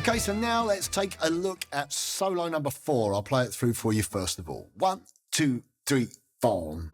Okay, so now let's take a look at solo number 4. I'll play it through for you first of all. 1, 2, 3, 4.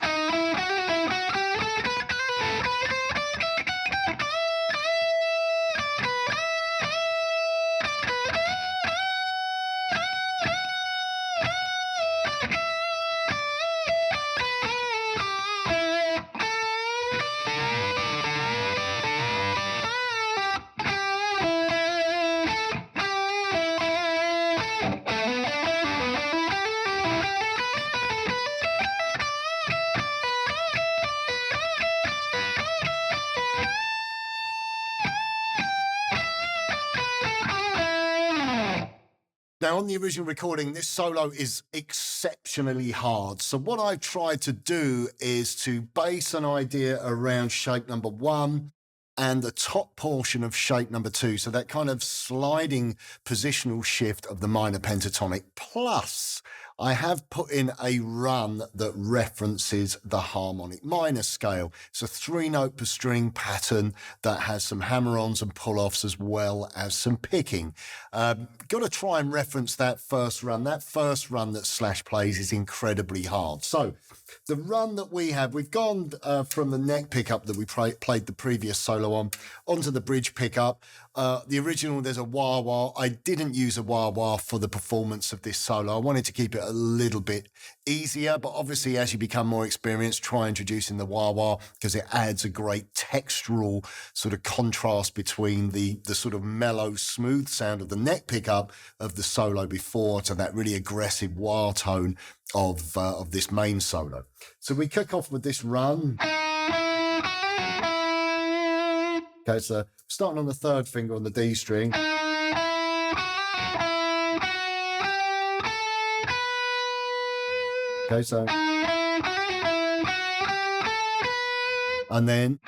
Now, on the original recording, this solo is exceptionally hard. So what I've tried to do is to base an idea around shape number 1 and the top portion of shape number 2. So that kind of sliding positional shift of the minor pentatonic. Plus, I have put in a run that references the harmonic minor scale. It's a 3-note per string pattern that has some hammer-ons and pull-offs as well as some picking. Got to try and reference that first run. That first run that Slash plays is incredibly hard. So the run that we have, we've gone from the neck pickup that we played the previous solo on, onto the bridge pickup. The original, there's a wah-wah. I didn't use a wah-wah for the performance of this solo. I wanted to keep it a little bit easier, but obviously as you become more experienced, try introducing the wah-wah because it adds a great textural sort of contrast between the sort of mellow, smooth sound of the neck pickup of the solo before to that really aggressive wah tone of this main solo. So we kick off with this run. Okay, so starting on the 3rd finger on the D string. Okay, so. And then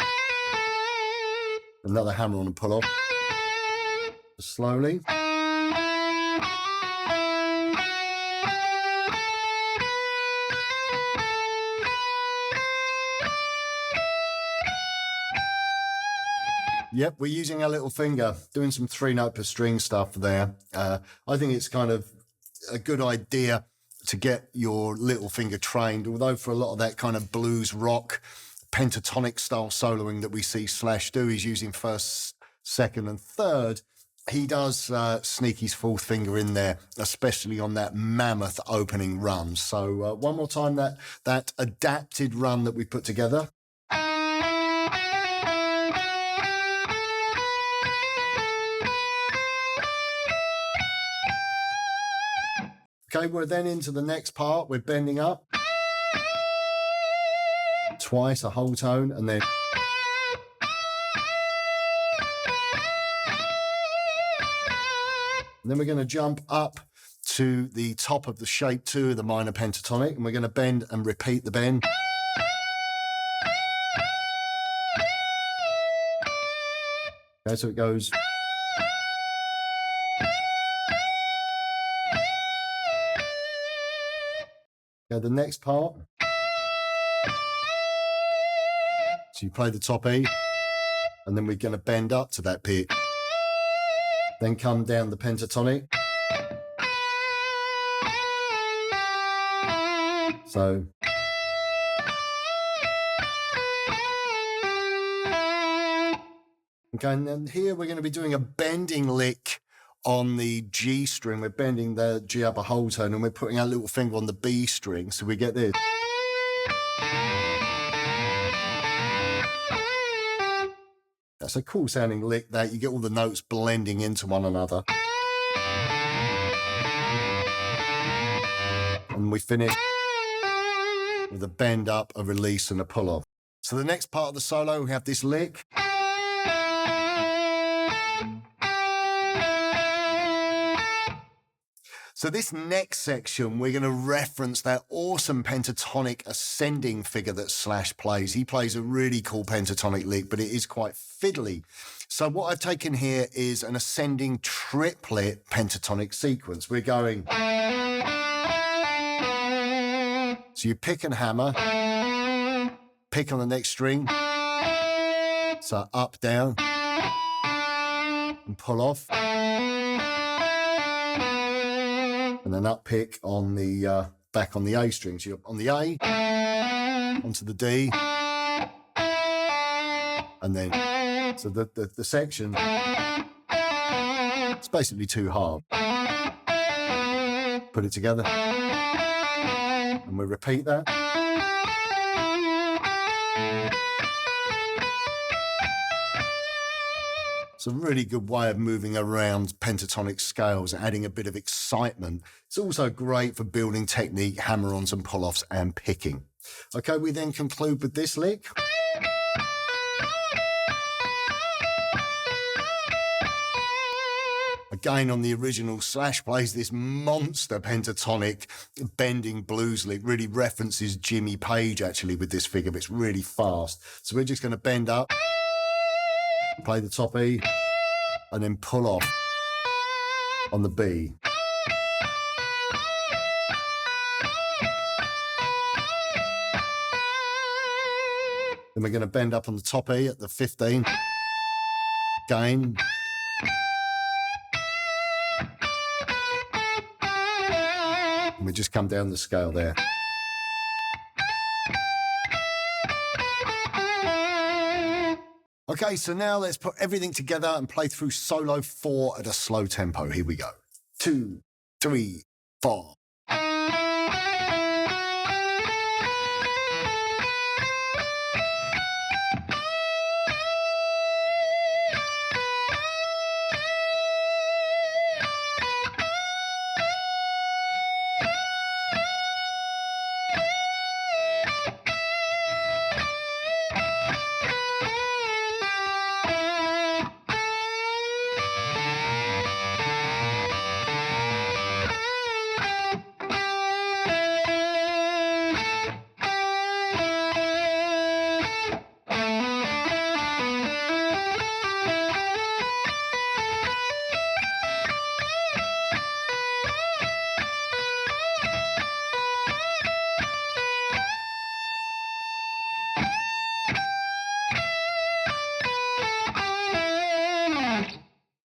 another hammer on and pull off. Slowly. Yep, we're using our little finger, doing some 3-note per string stuff there. I think it's kind of a good idea to get your little finger trained, although for a lot of that kind of blues rock, pentatonic style soloing that we see Slash do, he's using 1st, 2nd and 3rd. He does sneak his 4th finger in there, especially on that mammoth opening run. So one more time, that adapted run that we put together. Okay, we're then into the next part. We're bending up. Twice, a whole tone, and then. And then we're going to jump up to the top of the shape 2 of the minor pentatonic, and we're going to bend and repeat the bend. Okay, so it goes. Okay, the next part. So you play the top E, and then we're going to bend up to that pick. Then come down the pentatonic. So. Okay, and then here we're going to be doing a bending lick on the G string. We're bending the G up a whole tone, and we're putting our little finger on the B string, so we get this. That's a cool sounding lick that you get all the notes blending into one another. And we finish with a bend up, a release and a pull off. So the next part of the solo, we have this lick. So this next section, we're going to reference that awesome pentatonic ascending figure that Slash plays. He plays a really cool pentatonic lick, but it is quite fiddly. So what I've taken here is an ascending triplet pentatonic sequence. We're going. So you pick and hammer, pick on the next string. So up, down, and pull off. and an up pick on the back on the A strings. You're on the A, onto the D, and then so the section, it's basically 2 halves. Put it together, and we repeat that. It's a really good way of moving around pentatonic scales, adding a bit of excitement. It's also great for building technique, hammer-ons and pull-offs and picking. Okay, we then conclude with this lick. Again, on the original, Slash plays this monster pentatonic bending blues lick, really references Jimmy Page actually with this figure, but it's really fast. So we're just going to bend up, play the top E, and then pull off on the B. Then we're going to bend up on the top E at the 15, again. And we just come down the scale there. Okay, so now let's put everything together and play through solo 4 at a slow tempo. Here we go. 2, 3, 4.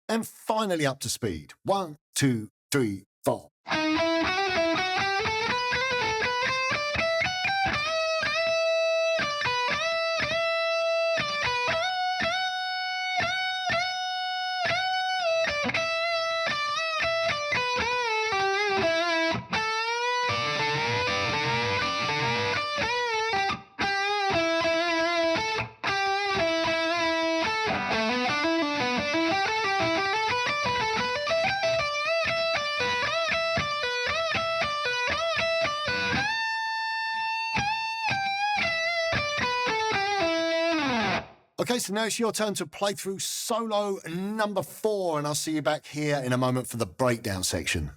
And finally up to speed. 1, 2, 3, 4. Okay, so now it's your turn to play through solo number 4, and I'll see you back here in a moment for the breakdown section.